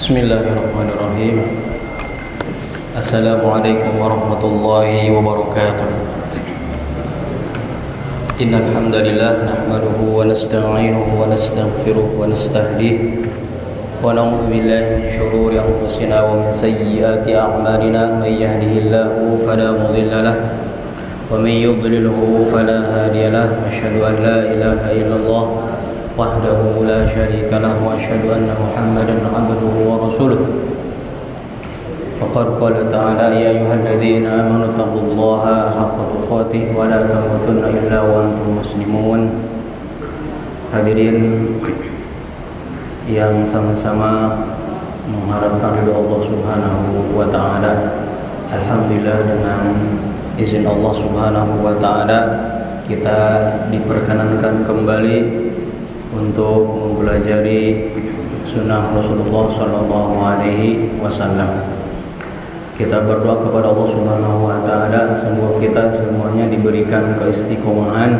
Bismillahirrahmanirrahim. Assalamualaikum warahmatullahi wabarakatuh. Innal hamdalillah nahmaduhu wa nasta'inuhu wa nastaghfiruh wa nastahdihi wa na'udzu billahi min shururi anfusina wa min sayyiati a'malina may yahdihillahu fala mudilla lahu wa may yudlilhu fala hadiya lahu. Asyhadu an la ilaha illallah wahdahu la syarika lahu wa asyhadu anna Muhammadan 'abduhu wa rasuluh. Faqad qala ta'ala ya ayyuhalladzina amanu taqullaha haqqa tuqatih wa la tamutunna illa wa antum muslimun. Hadirin yang sama-sama mengharapkan ridha Allah Subhanahu wa taala. Alhamdulillah, dengan izin Allah Subhanahu wa taala kita diperkenankan kembali untuk mempelajari sunnah Rasulullah sallallahu alaihi wasallam. Kita berdoa kepada Allah Subhanahu wa taala semoga kita semuanya diberikan keistiqomahan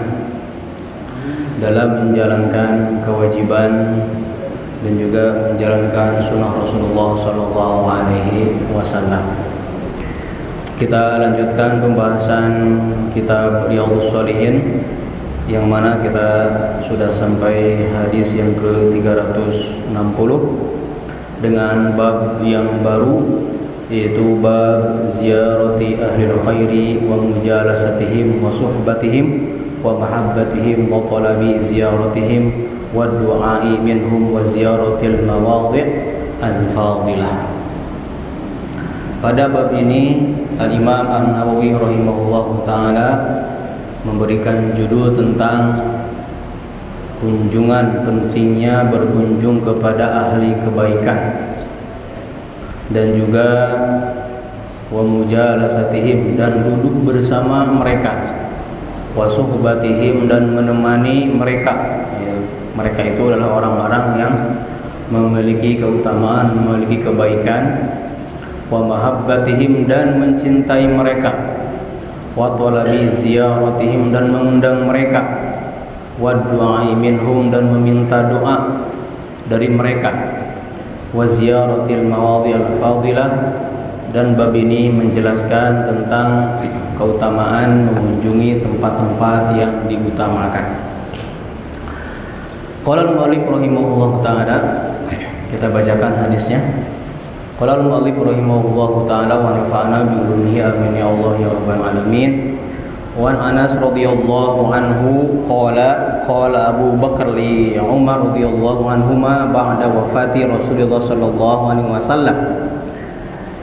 dalam menjalankan kewajiban dan juga menjalankan sunnah Rasulullah sallallahu alaihi wasallam. Kita lanjutkan pembahasan kitab Riyadhus Shalihin, yang mana kita sudah sampai hadis yang ke-360 dengan bab yang baru, yaitu bab ziyarati ahli khairi wa mujalasatihim wa suhbatihim wa mahabbatihim wa talabi ziyaratihim wa du'ai minhum wa ziyaratil mawadhi' al-fadilah. Pada bab ini Al-Imam An-Nawawi rahimahullahu ta'ala memberikan judul tentang pentingnya berkunjung kepada ahli kebaikan, dan juga wa mujalasatihim, dan duduk bersama mereka, wa suhbatihim, dan menemani mereka. Mereka itu adalah orang-orang yang memiliki keutamaan, memiliki kebaikan. Wa mahabbatihim, dan mencintai mereka. Wa talabi ziyaratihim, dan mengundang mereka. Wa du'ai minhum, dan meminta doa dari mereka. Wa ziyaratil mawadhi al-fadilah, dan bab ini menjelaskan tentang keutamaan mengunjungi tempat-tempat yang diutamakan. Qala al-mu'allif rahimahullahu ta'ala, kita bacakan hadisnya. Qala al-mu'allif rahimahullahu ta'ala wa nafa'ana bi ulumihi amin ya Allah ya rabbal alamin. Wa an Anas radhiyallahu anhu qala Abu Bakar li Umar radhiyallahu anhuma ba'da wafati Rasulullah sallallahu alaihi wasallam,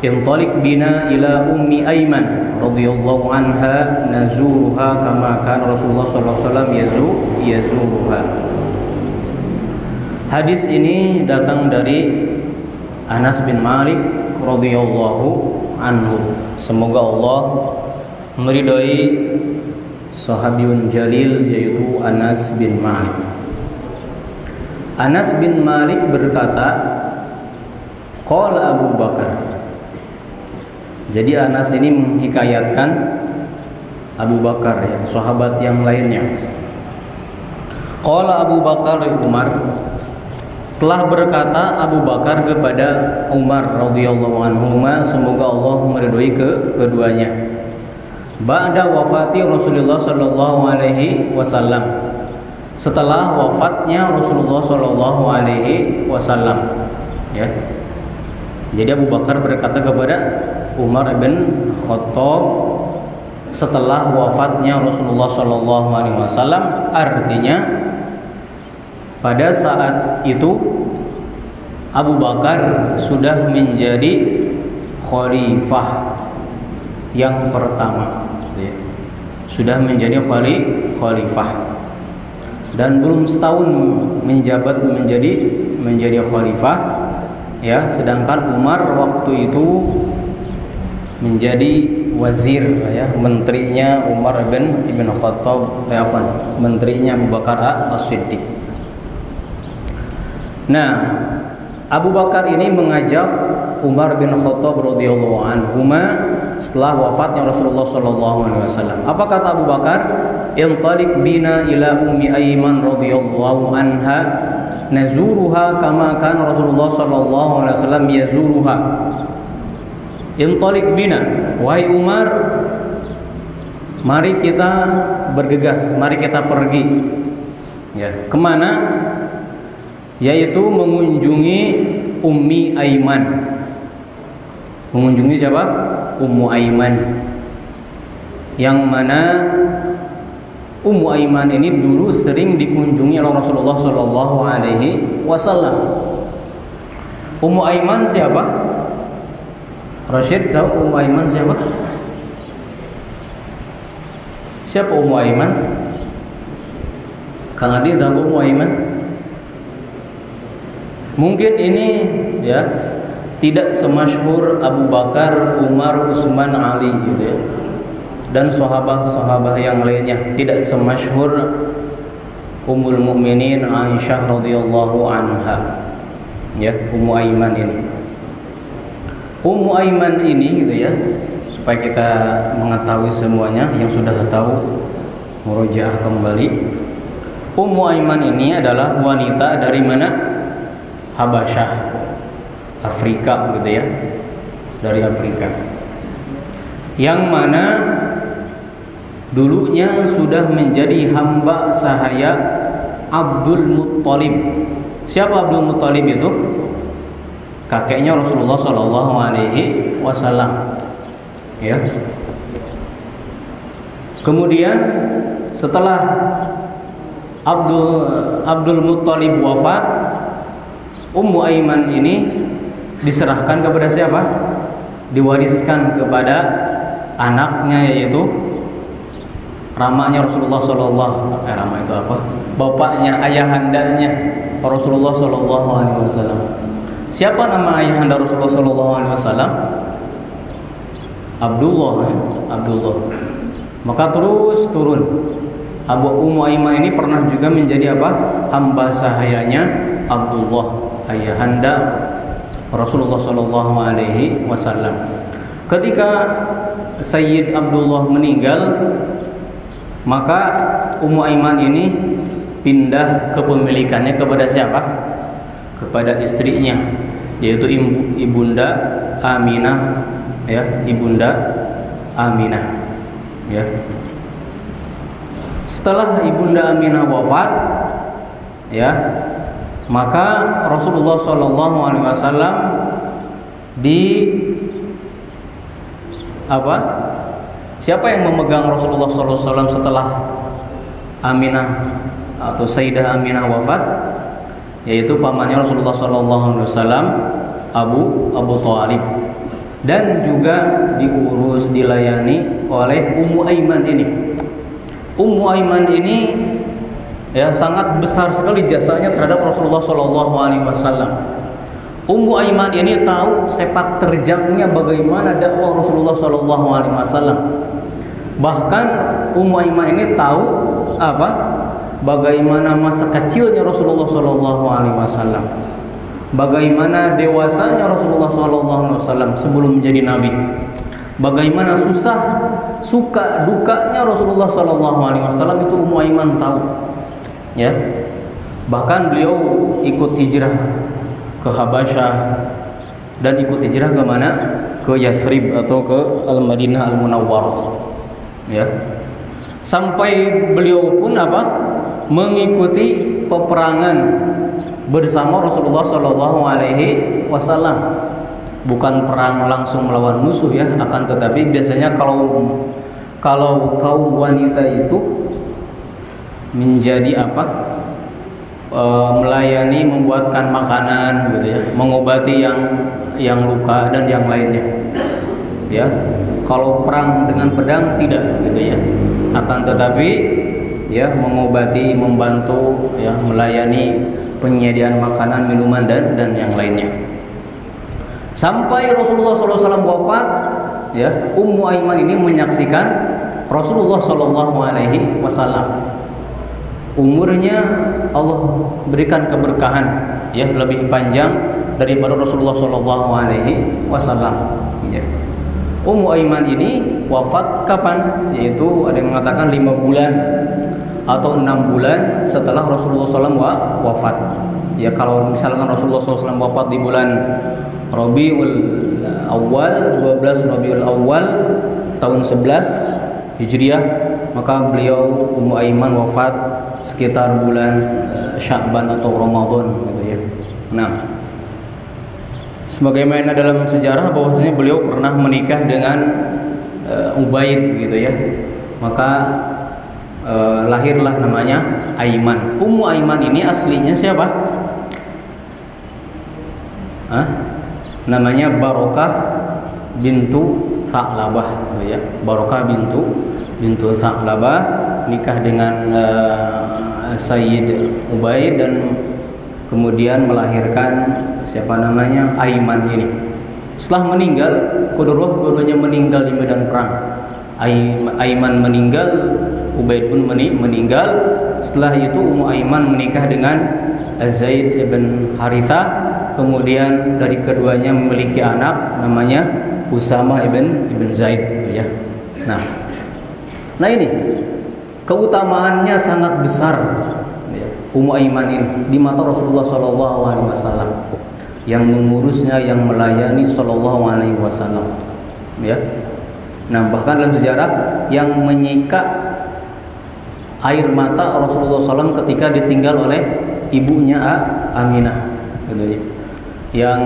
intaliq bina ila ummi Aiman radhiyallahu anha nazuruha kama kana Rasulullah sallallahu alaihi wasallam yazuruha. Hadis ini datang dari Anas bin Malik radhiyallahu anhu. Semoga Allah meridhai sahabiun jalil, yaitu Anas bin Malik. Anas bin Malik berkata, qala Abu Bakar. Jadi Anas ini menghikayatkan Abu Bakar, ya, sahabat yang lainnya. Qala Abu Bakar Umar, telah berkata Abu Bakar kepada Umar radhiyallahu anhu, semoga Allah meridhai keduanya. Ba'da wafati Rasulullah sallallahu alaihi wasallam, setelah wafatnya Rasulullah sallallahu alaihi wasallam, ya. Jadi Abu Bakar berkata kepada Umar bin Khattab setelah wafatnya Rasulullah sallallahu alaihi wasallam, artinya pada saat itu Abu Bakar sudah menjadi khalifah yang pertama, ya. Sudah menjadi khalifah, dan belum setahun menjabat menjadi khalifah, ya. Sedangkan Umar waktu itu menjadi wazir, ya, menterinya Umar bin Khattab, menterinya Abu Bakar As-Siddiq. Nah, Abu Bakar ini mengajak Umar bin Khattab radhiyallahu anhu setelah wafatnya Rasulullah sallallahu alaihi wasallam. Apa kata Abu Bakar? Intaliq bina ila ummi Aiman radhiyallahu anha nazuruha kama kana Rasulullah sallallahu alaihi wasallam yazuruha. Intaliq bina, wahai Umar, mari kita bergegas, mari kita pergi. Ya, kemana? Yaitu mengunjungi Ummi Aiman. Mengunjungi siapa? Ummu Aiman. Yang mana Ummu Aiman ini dulu sering dikunjungi oleh Rasulullah sallallahu alaihi wasallam. Ummu Aiman siapa? Rashid tahu Ummu Aiman siapa? Siapa Ummu Aiman? Kang Adi tahu Ummu Aiman? Mungkin ini ya tidak semasyhur Abu Bakar, Umar, Utsman, Ali gitu ya. Dan sahabat-sahabat yang lainnya, tidak semasyhur Ummul Mukminin Aisyah radhiyallahu anha. Ya, Ummu Aiman ini. Ummu Aiman ini gitu ya, supaya kita mengetahui semuanya yang sudah tahu, murojaah kembali. Ummu Aiman ini adalah wanita dari mana? Habasyah, Afrika gitu ya, dari Afrika, yang mana dulunya sudah menjadi hamba sahaya Abdul Muttalib. Siapa Abdul Muttalib itu? Kakeknya Rasulullah Sallallahu Alaihi Wasallam. Ya. Kemudian setelah Abdul Muttalib wafat, Ummu Aiman ini diserahkan kepada siapa? Diwariskan kepada anaknya, yaitu ramanya Rasulullah sallallahu rama itu apa? Bapaknya, ayahandanya Rasulullah sallallahu alaihi wasallam. Siapa nama ayahanda Rasulullah sallallahu alaihi wasallam? Abdullah, ya? Abdullah. Maka terus turun. Ummu Aiman ini pernah juga menjadi apa? Hamba sahayanya Abdullah, ayahanda Rasulullah sallallahu alaihi wasallam. Ketika Sayyid Abdullah meninggal, maka Ummu Aiman ini pindah kepemilikannya kepada siapa? Kepada istrinya, yaitu Ibunda Aminah, ya, Ibunda Aminah, ya. Setelah Ibunda Aminah wafat, ya, maka Rasulullah sallallahu alaihi wasallam siapa yang memegang Rasulullah sallallahu alaihi wasallam setelah Aminah atau Sayyidah Aminah wafat? Yaitu pamannya Rasulullah sallallahu alaihi wasallam, Abu Thalib. Dan juga diurus, dilayani oleh Ummu Aiman ini. Ummu Aiman ini ya sangat besar sekali jasanya terhadap Rasulullah sallallahu alaihi wasallam. Ummu Aiman ini tahu sepak terjangnya bagaimana dakwah Rasulullah sallallahu alaihi wasallam. Bahkan Ummu Aiman ini tahu bagaimana masa kecilnya Rasulullah sallallahu alaihi wasallam. Bagaimana dewasanya Rasulullah sallallahu alaihi wasallam sebelum menjadi nabi. Bagaimana suka dukanya Rasulullah sallallahu alaihi wasallam itu Ummu Aiman tahu. Ya. Bahkan beliau ikut hijrah ke Habasyah dan ikut hijrah ke mana? Ke Yathrib atau ke Al-Madinah Al-Munawwarah. Ya. Sampai beliau pun mengikuti peperangan bersama Rasulullah sallallahu alaihi wasallam. Bukan perang langsung melawan musuh ya, akan tetapi biasanya kalau kaum wanita itu menjadi melayani, membuatkan makanan gitu ya, mengobati yang luka dan yang lainnya. Ya, kalau perang dengan pedang tidak gitu ya. Akan tetapi ya mengobati, membantu ya, melayani penyediaan makanan, minuman dan yang lainnya. Sampai Rasulullah SAW wafat, ya, Ummu Aiman ini menyaksikan Rasulullah SAW. Umurnya Allah berikan keberkahan, ya, lebih panjang daripada Rasulullah SAW. Ya. Ummu Aiman ini wafat kapan? Yaitu ada yang mengatakan 5 bulan atau 6 bulan setelah Rasulullah SAW wafat. Ya kalau misalkan Rasulullah SAW wafat di bulan Rabiul Awal, 12 Rabiul Awal tahun 11 Hijriah, maka beliau Ummu Aiman wafat sekitar bulan Sya'ban atau Ramadan gitu ya. Nah, sebagaimana dalam sejarah bahwasanya beliau pernah menikah dengan Ubaid gitu ya. Maka lahirlah namanya Aiman. Ummu Aiman ini aslinya siapa? Namanya Barokah bintu Tha'labah gitu ya. Barokah bintu Tha'labah nikah dengan Sayyid Ubaid dan kemudian melahirkan siapa namanya? Aiman ini. Setelah meninggal, Qudurah dua-duanya meninggal di medan perang. Aiman meninggal, Ubaid pun meninggal. Setelah itu Ummu Aiman menikah dengan Zaid ibn Harithah. Kemudian dari keduanya memiliki anak namanya Usamah ibn Zaid ya. Nah ini keutamaannya sangat besar ya, Ummu Aiman ini di mata Rasulullah SAW yang mengurusnya, yang melayani SAW ya. Nah bahkan dalam sejarah yang menyika air mata Rasulullah SAW ketika ditinggal oleh ibunya Aminah gitu ya. Yang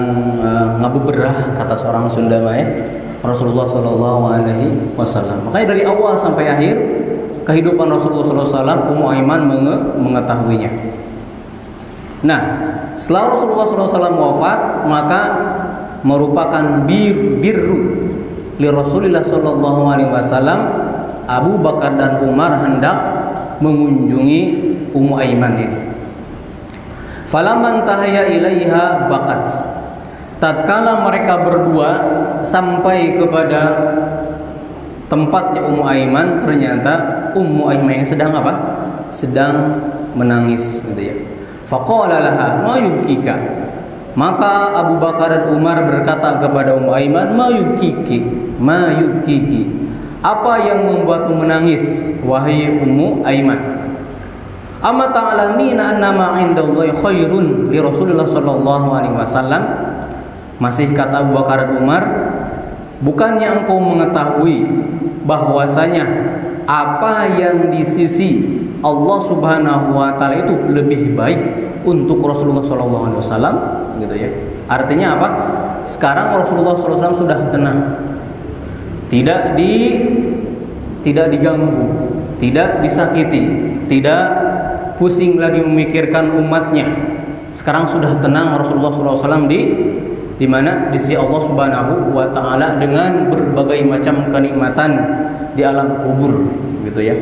ngabuberah kata seorang Sunda ya, Rasulullah SAW. Makanya dari awal sampai akhir kehidupan Rasulullah SAW, Ummu Aiman mengetahuinya. Nah, setelah Rasulullah SAW wafat, maka merupakan birru li Rasulullah SAW. Abu Bakar dan Umar hendak mengunjungi Ummu Aiman ini. Falaman tahaya ilaiha bakat. Tatkala mereka berdua sampai kepada tempatnya Ummu Aiman, ternyata Ummu Aiman ini sedang apa? Sedang menangis gitu ya. Faqala laha ma yubkika. Maka Abu Bakar dan Umar berkata kepada Ummu Aiman, ma yubkiki? Apa yang membuatmu menangis wahai Ummu Aiman? Amma ta'lamina anna ma 'indallahi khairun li Rasulillah sallallahu alaihi wasallam. Masih kata Abu Bakar dan Umar, bukannya engkau mengetahui bahwasanya apa yang di sisi Allah Subhanahu wa taala itu lebih baik untuk Rasulullah sallallahu alaihi wasallam gitu ya. Artinya apa? Sekarang Rasulullah sallallahu alaihi wasallam sudah tenang. Tidak diganggu, tidak disakiti, tidak pusing lagi memikirkan umatnya. Sekarang sudah tenang Rasulullah SAW di mana di sisi Allah Subhanahu wa taala dengan berbagai macam kenikmatan di alam kubur gitu ya.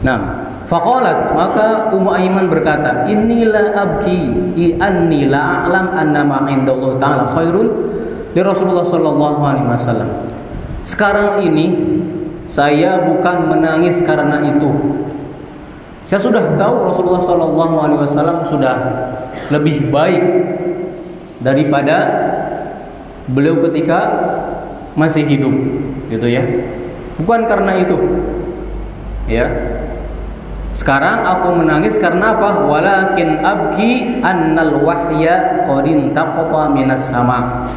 Nah, faqalat, maka Ummu Aiman berkata, "Innila abki anni la a'lam anna ma 'indallahi ta'ala khairun li Rasulullah sallallahu alaihi wasallam." Sekarang ini saya bukan menangis karena itu. Saya sudah tahu Rasulullah SAW sudah lebih baik daripada beliau ketika masih hidup, gitu ya. Bukan karena itu, ya. Sekarang aku menangis karena apa? Walakin abki annal wahya qad intaqafa minas sama.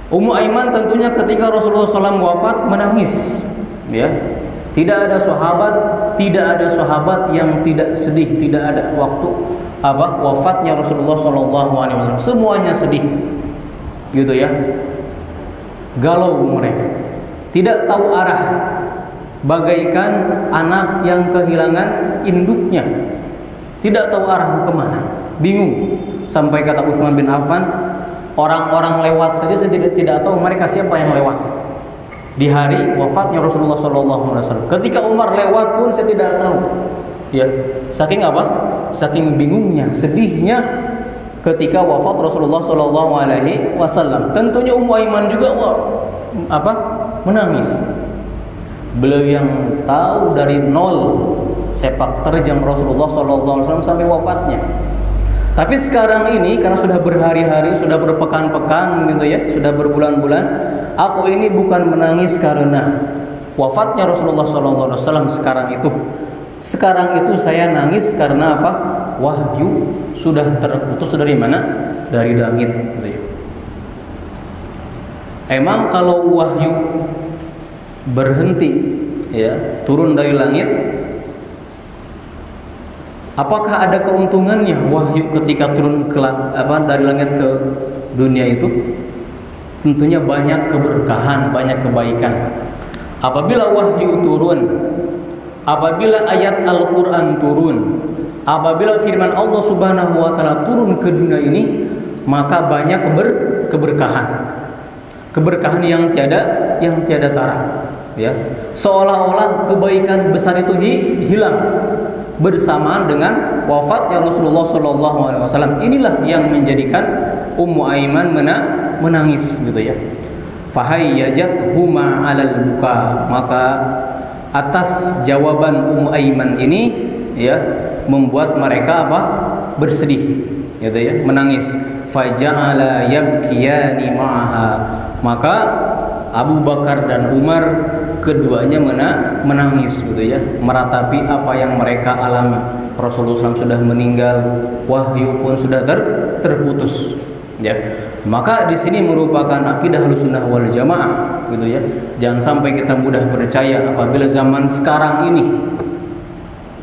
Ummu Aiman tentunya ketika Rasulullah SAW wafat menangis, ya. Tidak ada sahabat yang tidak sedih, tidak ada waktu wafatnya Rasulullah SAW. Semuanya sedih, gitu ya. Galau mereka, tidak tahu arah, bagaikan anak yang kehilangan induknya, tidak tahu arah kemana, bingung. Sampai kata Utsman bin Affan, orang-orang lewat saja saya tidak tahu mereka siapa yang lewat. Di hari wafatnya Rasulullah SAW, ketika Umar lewat pun saya tidak tahu. Ya, saking apa? Saking bingungnya, sedihnya ketika wafat Rasulullah SAW. Tentunya Ummu Aiman juga menangis. Beliau yang tahu dari nol sepak terjang Rasulullah SAW sampai wafatnya. Tapi sekarang ini karena sudah berhari-hari, sudah berpekan-pekan gitu ya, sudah berbulan-bulan, aku ini bukan menangis karena wafatnya Rasulullah SAW sekarang itu. Sekarang itu saya nangis karena apa? Wahyu sudah terputus dari mana? Dari langit gitu ya. Emang kalau wahyu berhenti ya, turun dari langit, apakah ada keuntungannya wahyu ketika turun ke dari langit ke dunia itu? Tentunya banyak keberkahan, banyak kebaikan. Apabila wahyu turun, apabila ayat Al-Quran turun, apabila firman Allah Subhanahu wa ta'ala turun ke dunia ini, maka banyak keberkahan. Keberkahan yang tiada tara, ya. Seolah-olah kebaikan besar itu hilang bersamaan dengan wafatnya Rasulullah sallallahu alaihi wasallam. Inilah yang menjadikan Ummu Aiman menangis gitu ya. Fahayyajat huma 'alal buka. Maka atas jawaban Ummu Aiman ini ya membuat mereka bersedih gitu ya, menangis. Faja'ala yabkiyani ma'aha. Maka Abu Bakar dan Umar keduanya menangis gitu ya, meratapi apa yang mereka alami. Rasulullah SAW sudah meninggal, wahyu pun sudah terputus ya. Maka di sini merupakan akidah Ahlussunnah wal Jamaah gitu ya. Jangan sampai kita mudah percaya apabila zaman sekarang ini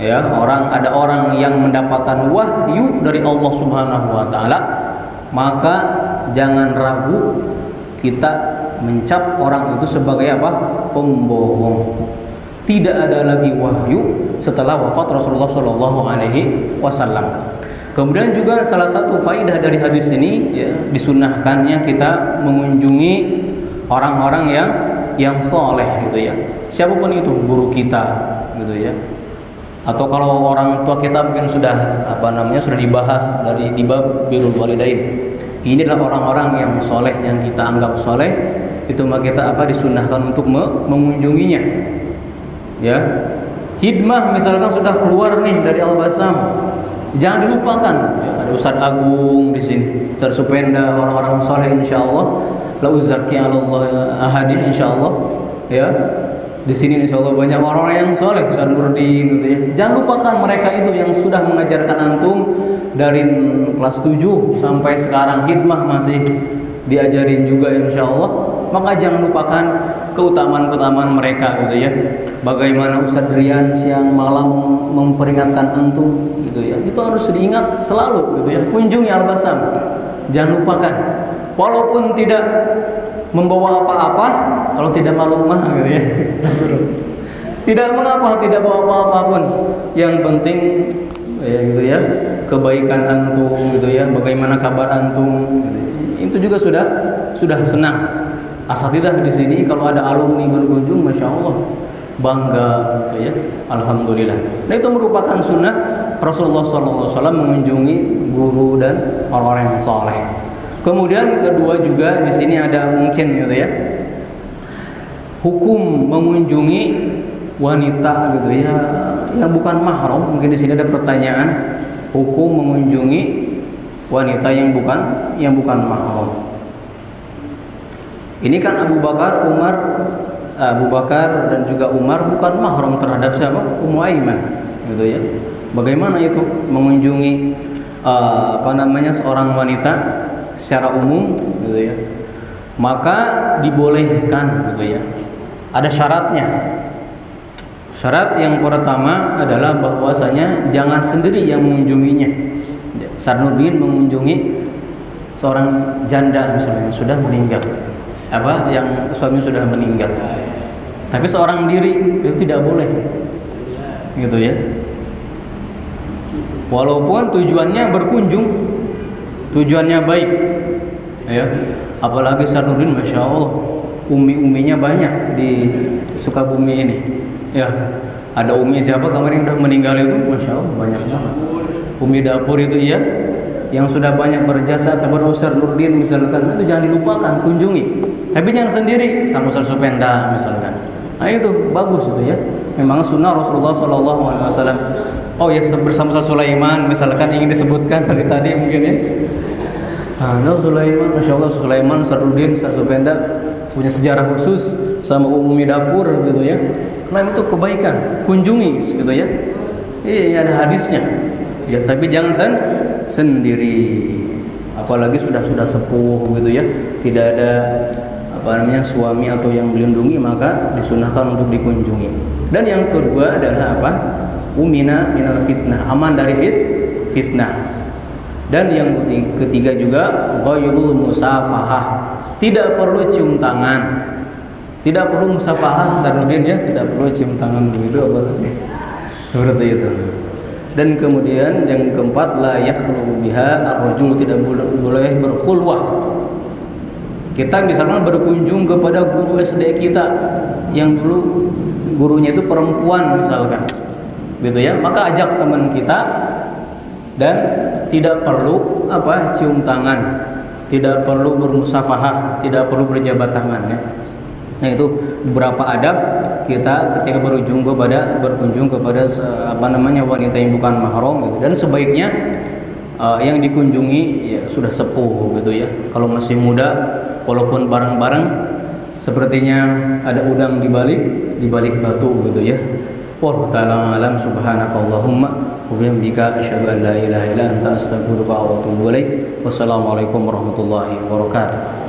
ya, ada orang yang mendapatkan wahyu dari Allah Subhanahu wa taala, maka jangan ragu kita mencap orang itu sebagai pembohong. Tidak ada lagi wahyu setelah wafat Rasulullah sallallahu alaihi wasallam. Kemudian juga salah satu faidah dari hadis ini ya, disunnahkannya kita mengunjungi orang-orang yang soleh gitu ya. Siapapun itu, guru kita gitu ya. Atau kalau orang tua kita mungkin sudah sudah dibahas di bab birrul walidain. Inilah orang-orang yang soleh, yang kita anggap soleh, itu maka kita disunnahkan untuk mengunjunginya. Ya, hidmah misalkan sudah keluar nih dari Al-Basam, jangan dilupakan. Ya, ada Ustadz Agung di sini, Ustadz Supenda, orang-orang soleh insyaallah. La uzaki Allah ahadin insyaallah. Ya, di sini insyaallah banyak orang-orang yang soleh, Ustadz Nurdin gitu ya. Jangan lupakan mereka itu yang sudah mengajarkan antum dari kelas 7 sampai sekarang, hikmah masih diajarin juga insyaallah. Maka jangan lupakan keutamaan-keutamaan mereka gitu ya. Bagaimana Ustadz Rian siang malam memperingatkan antum gitu ya. Itu harus diingat selalu gitu ya. Kunjungi Al-Basam. Jangan lupakan. Walaupun tidak membawa apa-apa, kalau tidak maklumah gitu ya. Tidak mengapa, tidak bawa apa-apa pun. Yang penting ya gitu ya, kebaikan antum gitu ya, bagaimana kabar antum gitu. Itu juga sudah senang. Asatidzah di sini kalau ada alumni berkunjung, masya Allah bangga gitu ya, alhamdulillah. Nah itu merupakan sunnah Rasulullah SAW mengunjungi guru dan orang-orang yang soleh. Kemudian kedua juga di sini ada mungkin gitu ya, hukum mengunjungi wanita gitu ya yang bukan mahram. Mungkin di sini ada pertanyaan, hukum mengunjungi wanita yang bukan mahram. Ini kan Abu Bakar dan juga Umar bukan mahram terhadap siapa? Ummu Aiman gitu ya. Bagaimana itu mengunjungi seorang wanita secara umum gitu ya? Maka dibolehkan gitu ya. Ada syaratnya. Syarat yang pertama adalah bahwasanya jangan sendiri yang mengunjunginya. Sarnudin mengunjungi seorang janda misalnya yang sudah meninggal, yang suami sudah meninggal, tapi seorang diri itu tidak boleh, gitu ya. Walaupun tujuannya berkunjung, tujuannya baik, ya. Apalagi Sarnudin, masya Allah, umi-uminya banyak di Sukabumi ini. Ya, ada umi siapa kemarin udah meninggal itu, masya Allah banyak banget. Umi dapur itu iya, yang sudah banyak berjasa kepada Ustaz Nurdin misalkan, itu jangan dilupakan, kunjungi. Tapi jangan sendiri, sama Ustaz Supenda misalkan. Nah itu bagus itu ya. Memang sunnah Rasulullah SAW. Oh ya, bersama Ustaz Sulaiman misalkan ingin disebutkan dari tadi mungkin ya. Nah, Sulaiman, masya Allah Sulaiman, Ustaz Nurdin, Ustaz Supenda punya sejarah khusus sama umi dapur gitu ya. Nah itu kebaikan, kunjungi gitu ya. Iya ada hadisnya. ya, tapi jangan sendiri. Apalagi sudah sepuh gitu ya, tidak ada suami atau yang melindungi, maka disunahkan untuk dikunjungi. Dan yang kedua adalah apa? Umina minal fitnah, aman dari fitnah. Dan yang ketiga juga ghairul musafahah, tidak perlu cium tangan. Tidak perlu musafahah, Sarudin ya, tidak perlu cium tangan begitu apa tadi? Seperti itu. Dan kemudian yang keempat, la yakhlu biha ar-rajul, tidak boleh berkhulwah. Kita misalnya berkunjung kepada guru SD kita yang dulu gurunya itu perempuan misalkan, gitu ya, maka ajak teman kita dan tidak perlu cium tangan, tidak perlu bermusafahah, tidak perlu berjabat tangan ya. Nah, itu beberapa adab kita ketika berkunjung kepada wanita yang bukan mahram gitu. Dan sebaiknya yang dikunjungi ya sudah sepuh gitu ya. Kalau masih muda, walaupun bareng-bareng sepertinya ada udang di balik batu gitu ya. Wallahu ta'ala alam. Subhanakallahumma wa bihamdika asyhadu an la ilaha illa anta astaghfiruka wa atubu ilaik. Wassalamualaikum warahmatullahi wabarakatuh.